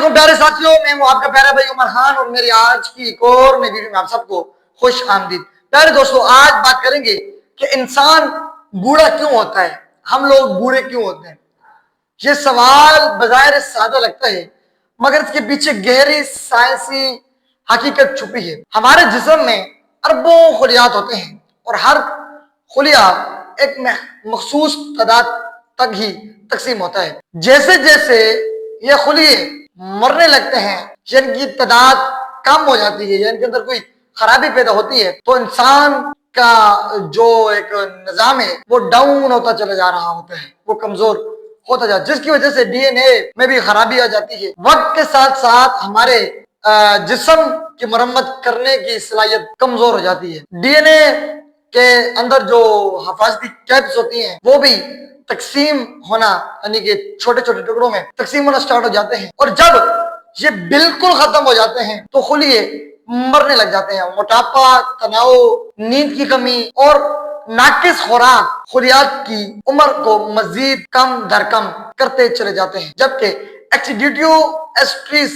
علیکم پیارے ساتھیوں، میں ہوں آپ کا پیارا بھائی عمر خان اور میری آج کی ایک اور نئی ویڈیو میں آپ سب کو خوش آمدید۔ پیارے دوستو، آج بات کریں گے کہ انسان بوڑھا کیوں ہوتا ہے، ہم لوگ بوڑھے کیوں ہوتے ہیں۔ یہ سوال بظاہر سادہ لگتا ہے مگر اس کے پیچھے گہری سائنسی حقیقت چھپی ہے۔ ہمارے جسم میں اربوں خلیات ہوتے ہیں اور ہر خلیہ ایک مخصوص تعداد تک ہی تقسیم ہوتا ہے۔ جیسے جیسے یہ خلیے مرنے لگتے ہیں، جن کی تعداد کم ہو جاتی ہے یا ان کے اندر کوئی خرابی پیدا ہوتی ہے، تو انسان کا جو ایک نظام ہے وہ ڈاؤن ہوتا چلا جا رہا ہوتا ہے، وہ کمزور ہوتا جاتا ہے، جس کی وجہ سے ڈی این اے میں بھی خرابی آ جاتی ہے۔ وقت کے ساتھ ساتھ ہمارے جسم کی مرمت کرنے کی صلاحیت کمزور ہو جاتی ہے۔ ڈی این اے کے اندر جو حفاظتی کیپس ہوتی ہیں وہ بھی تقسیم ہونا، یعنی کہ چھوٹے چھوٹے ٹکڑوں میں تقسیم ہونا سٹارٹ ہو جاتے ہیں، اور جب یہ بالکل ختم ہو جاتے ہیں تو خلیے مرنے لگ جاتے ہیں۔ موٹاپا، تناؤ، نیند کی کمی اور ناقص خوراک خلیات کی عمر کو مزید کم در کم کرتے چلے جاتے ہیں، جبکہ ایکسیڈیٹیو ایسٹریس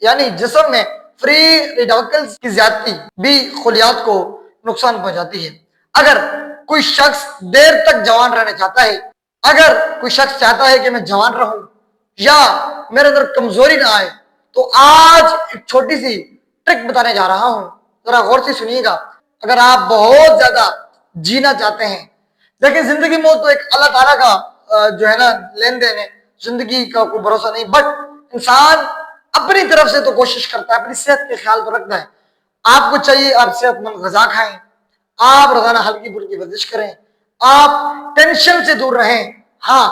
یعنی جسم میں فری ریڈیکلز کی زیادتی بھی خلیات کو نقصان پہنچاتی ہے۔ اگر کوئی شخص دیر تک جوان رہنا چاہتا ہے، اگر کوئی شخص چاہتا ہے کہ میں جوان رہوں یا میرے اندر کمزوری نہ آئے، تو آج ایک چھوٹی سی ٹرک بتانے جا رہا ہوں، ذرا غور سے سنیے گا۔ اگر آپ بہت زیادہ جینا چاہتے ہیں، لیکن زندگی میں تو ایک اللہ تعالیٰ کا جو ہے نا لین دین ہے، زندگی کا کوئی بھروسہ نہیں، بٹ انسان اپنی طرف سے تو کوشش کرتا ہے، اپنی صحت کے خیال تو رکھتا ہے۔ آپ کو چاہیے آپ صحت مند غذا کھائیں، آپ روزانہ ہلکی پھلکی ورزش کریں، آپ ٹینشن سے دور رہیں۔ ہاں،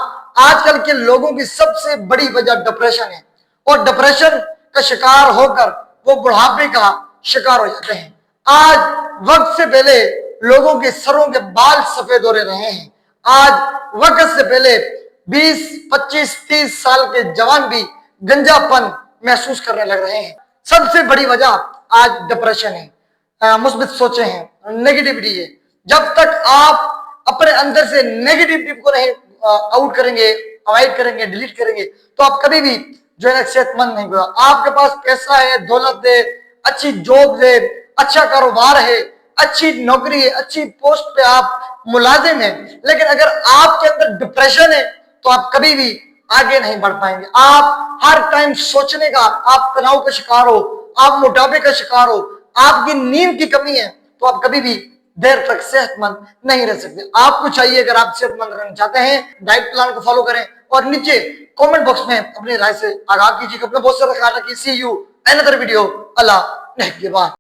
آج کل کے لوگوں کی سب سے بڑی وجہ ڈپریشن ہے، اور ڈپریشن کا شکار ہو کر وہ بڑھاپے کا شکار ہو جاتے ہیں۔ آج وقت سے پہلے لوگوں کے سروں کے بال سفید ہو رہے ہیں۔ آج وقت سے پہلے 20، 25، 30 سال کے جوان بھی گنجا پن محسوس کرنے لگ رہے ہیں۔ سب سے بڑی وجہ آج ڈپریشن ہے، مثبت سوچیں ہیں، نیگیٹیوٹی ہے۔ جب تک آپ اپنے اندر سے نیگیٹیوٹی کو نہیں آؤٹ کریں گے، اوائڈ کریں گے، ڈیلیٹ کریں گے، تو آپ کبھی بھی جو ہے صحت مند نہیں ہوگا۔ آپ کے پاس پیسہ ہے، دولت ہے، اچھی جاب ہے، اچھا کاروبار ہے، اچھی نوکری ہے، اچھی پوسٹ پہ آپ ملازم ہیں، لیکن اگر آپ کے اندر ڈپریشن ہے تو آپ کبھی بھی آگے نہیں بڑھ پائیں گے۔ آپ ہر ٹائم سوچنے کا، آپ تناؤ کا شکار ہو، آپ موٹاپے کا شکار ہو، آپ کی نیند کی کمی ہے، تو آپ کبھی بھی دیر تک صحت مند نہیں رہ سکتے۔ آپ کو چاہیے اگر آپ صحت مند رہنا چاہتے ہیں، ڈائٹ پلان کو فالو کریں، اور نیچے کامنٹ باکس میں اپنی رائے سے آگاہ کیجیے۔ اپنا بہت سارا خیال رکھیے۔ سی یو another video۔ اللہ نگہبان۔